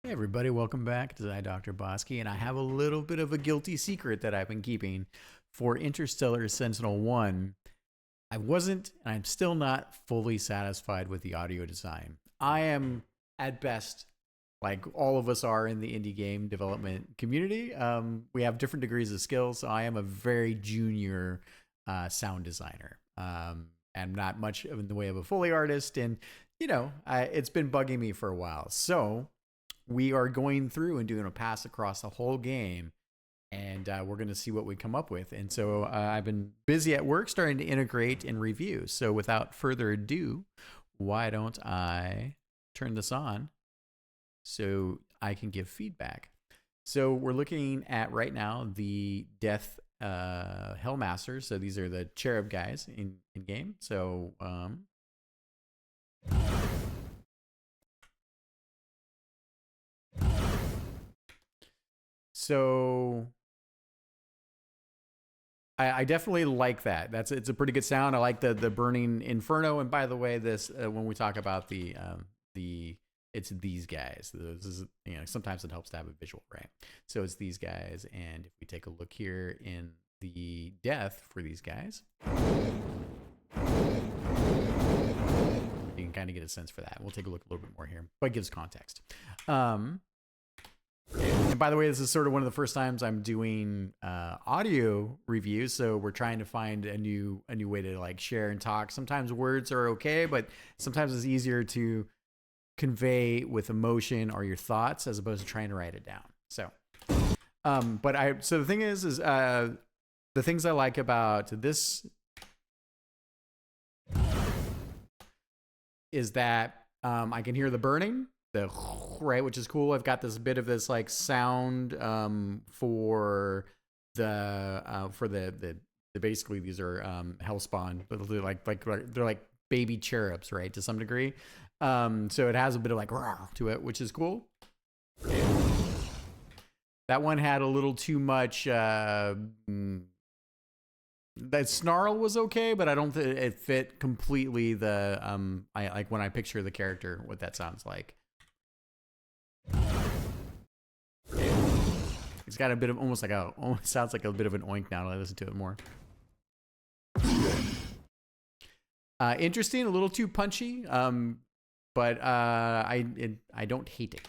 Hey everybody, welcome back to Dr. Bosky, and I have a little bit of a guilty secret that I've been keeping for Interstellar Sentinel 1. I wasn't, and I'm still not fully satisfied with the audio design. I am, at best, like all of us are in the indie game development community. We have different degrees of skill, so I am a very junior sound designer. I'm not much in the way of a Foley artist, and it's been bugging me for a while. So we are going through and doing a pass across the whole game, and we're going to see what we come up with. And so I've been busy at work starting to integrate and review. So without further ado, why don't I turn this on so I can give feedback? So we're looking at right now the Death Hellmasters. So these are the cherub guys in game. So So I definitely like that. It's a pretty good sound. I like the burning inferno. And by the way, this when we talk about the it's these guys. This is, sometimes it helps to have a visual, right? So it's these guys, and if we take a look here in the death for these guys, you can kind of get a sense for that. We'll take a look a little bit more here, but it gives context. And by the way, this is sort of one of the first times I'm doing audio reviews, so we're trying to find a new way to like share and talk. Sometimes words are okay, but sometimes it's easier to convey with emotion or your thoughts as opposed to trying to write it down. So, so the thing is the things I like about this is that I can hear the burning. Right, which is cool. I've got this bit of this like sound for the basically these are hellspawn, but they're like baby cherubs, right, to some degree. So it has a bit of like to it, which is cool. That one had a little too much. That snarl was okay, but I don't think it fit completely the I like when I picture the character what that sounds like. It's got a bit of almost sounds like a bit of an oink now that I listen to it more. Interesting, a little too punchy, but I don't hate it.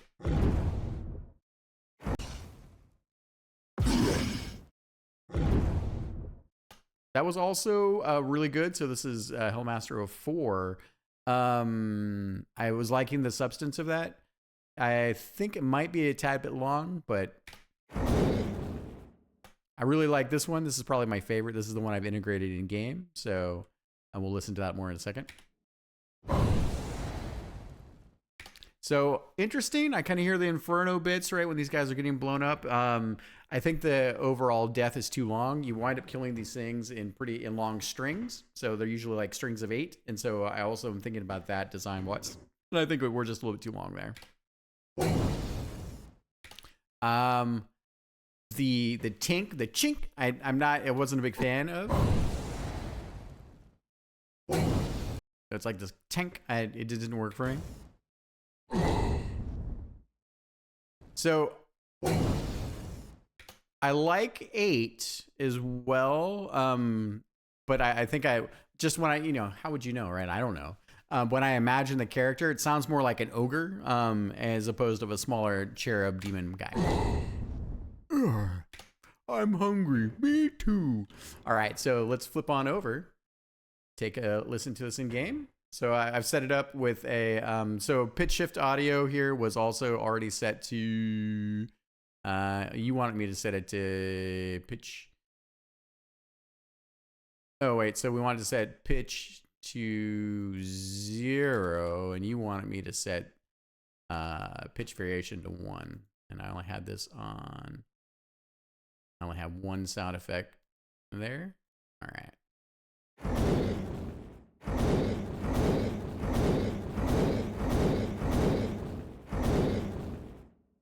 That was also really good. So this is Hellmaster 04. I was liking the substance of that. I think it might be a tad bit long, but I really like this one. This is probably my favorite. This is the one I've integrated in game. So I will listen to that more in a second. So interesting. I kind of hear the inferno bits, right, when these guys are getting blown up. I think the overall death is too long. You wind up killing these things in long strings. So they're usually like strings of 8. And so I also am thinking about that design-wise. And I think we're just a little bit too long there. The chink, I wasn't a big fan of. It's like this tink. It didn't work for me. So I like 8 as well. But I think just when how would you know, right? I don't know. When I imagine the character, it sounds more like an ogre as opposed to a smaller cherub demon guy. I'm hungry. Me too. All right, so let's flip on over. Take a listen to this in game. So I've set it up with a so pitch shift audio here was also already set to. You wanted me to set it to pitch. Oh wait, so we wanted to set pitch to 0, and you wanted me to set pitch variation to 1, and I only had this on. I only have one sound effect there. All right.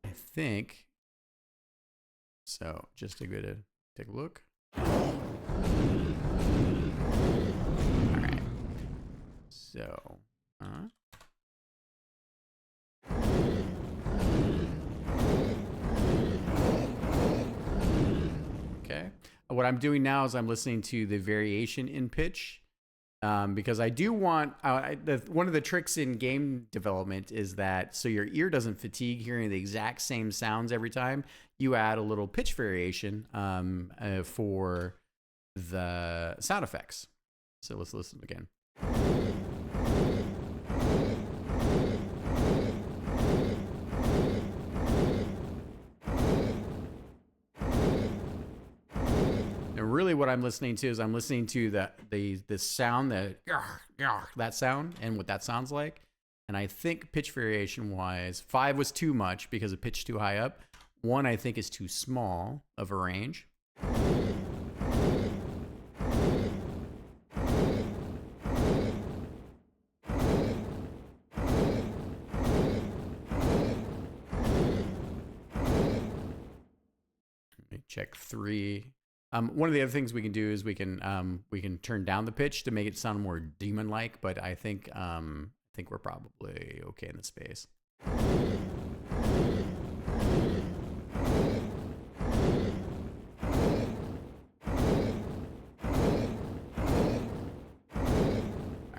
I think so. Just to go to take a look. All right. So, what I'm doing now is I'm listening to the variation in pitch. Because I do want, one of the tricks in game development is that so your ear doesn't fatigue hearing the exact same sounds every time, you add a little pitch variation for the sound effects. So let's listen again. Really what I'm listening to is I'm listening to the sound, that sound and what that sounds like. And I think pitch variation wise, 5 was too much because it pitched too high up. 1 I think is too small of a range. Let me check 3. One of the other things we can do is we can turn down the pitch to make it sound more demon-like, but I think we're probably okay in the space. All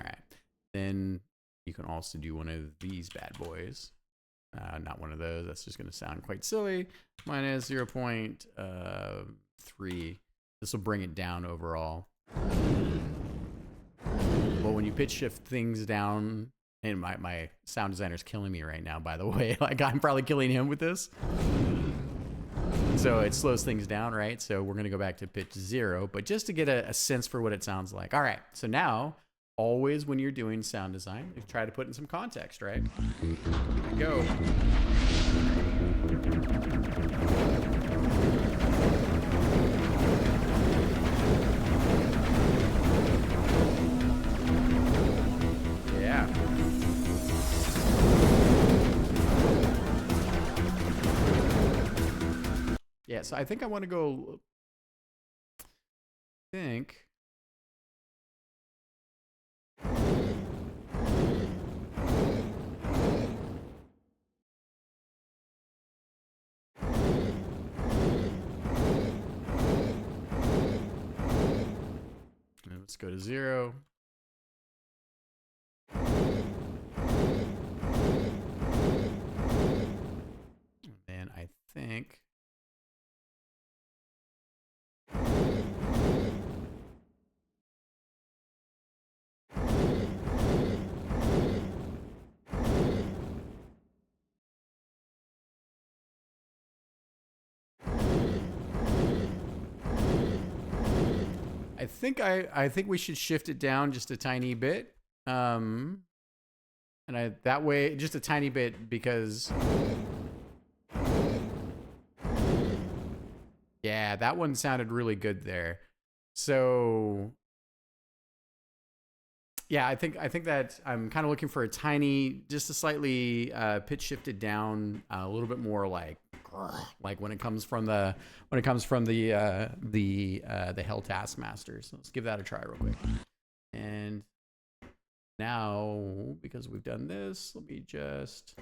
right, then you can also do one of these bad boys. Not one of those. That's just going to sound quite silly. Minus 0.3. This will bring it down overall. But when you pitch shift things down, and my sound designer's killing me right now, by the way. Like I'm probably killing him with this. So it slows things down, right? So we're going to go back to pitch 0, but just to get a sense for what it sounds like. All right, so now, always when you're doing sound design, you try to put in some context, right? Here we go. Yeah. Yeah, so I think I want to go, let's go to 0. And I think I think we should shift it down just a tiny bit. And that way just a tiny bit because yeah, that one sounded really good there. So yeah, I think that I'm kind of looking for a tiny, just a slightly pitch shifted down, a little bit more like when it comes from the Hell Taskmaster. So let's give that a try real quick. And now, because we've done this, let me just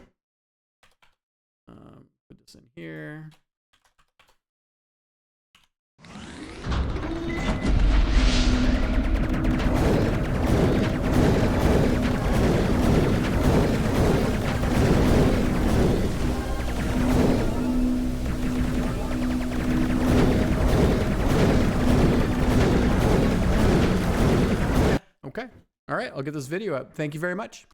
put this in here. Okay. All right. I'll get this video up. Thank you very much.